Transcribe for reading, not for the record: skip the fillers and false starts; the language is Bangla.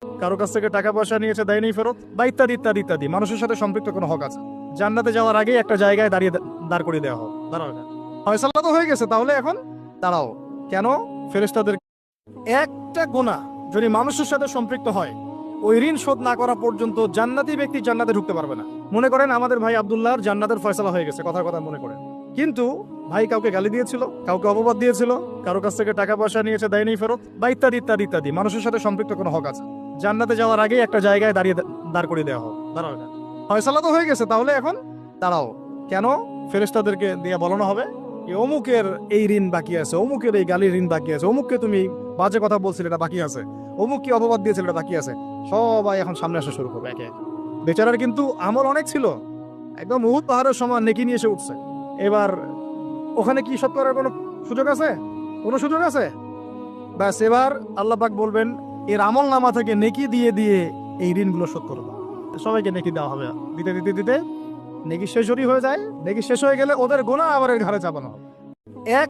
কারো কাছ থেকে টাকা পয়সা নিয়েছে, দেয়নি ফেরত, বা ইত্যাদি ইত্যাদি ইত্যাদি। মানুষের সাথে সম্পৃক্ত কোনো হক আছে। জান্নাতে যাওয়ার আগে একটা জায়গায় দাঁড় করিয়ে দেওয়া হোক, দাঁড়াও এখানে। ফয়সালা তো হয়ে গেছে, তাহলে এখন দাঁড়াও। কেন? ফেরেশতাদের একটা গুনাহ যদি মানুষের সাথে সম্পৃক্ত হয়, ওই ঋণ শোধ না করা পর্যন্ত জান্নাতি ব্যক্তি জান্নাতে ঢুকতে পারবে না। মনে করেন আমাদের ভাই আব্দুল্লাহর জান্নাতের ফয়সালা হয়ে গেছে, কথার কথা মনে করেন, কিন্তু ভাই কাউকে গালি দিয়েছিল, কাউকে অপবাদ দিয়েছিল, কারো কাছ থেকে টাকা পয়সা নিয়েছে, দেয়নি ফেরত, বা ইত্যাদি ইত্যাদি ইত্যাদি। মানুষের সাথে সম্পৃক্ত কোনো হক আছে। জান্নাতে যাওয়ার আগে একটা জায়গায় দাঁড় করিয়ে দেওয়া হোক, দাঁড়াও এখানে। ফয়সালা তো হয়ে গেছে, তাহলে এখন দাঁড়াও। কেন? ফেরেশতাদেরকে দিয়ে বলানো হবে অমুকের এই ঋণ বাকি আছে, অমুকের এই গালির ঋণ বাকি আছে, অমুককে তুমি বাজে কথা বলছিলে এটা বাকি আছে, অমুককে অপবাদ দিয়েছিল এটা বাকি আছে। সবাই এখন সামনে আসা শুরু করবে একে একে। বেচারার কিন্তু আমল অনেক ছিল, একদম উহুদ পাহাড়ের সমান নেকি নিয়ে এসে উঠছে। এবার ওখানে কি শোধ করার কোনো সুযোগ আছে? কোনো সুযোগ আছে? ব্যাস, এবার আল্লাহ পাক বলবেন এর আমল নামা থেকে নেকি দিয়ে দিয়ে এই ঋণগুলো শোধ করে দাও। সবাইকে নেকি দেওয়া হবে, দিতে দিতে দিতে নেকি শেষ হয়ে যায়। নেকি শেষ হয়ে গেলে ওদের গোনা আবার এর ঘাড়ে চাপানো হবে। এক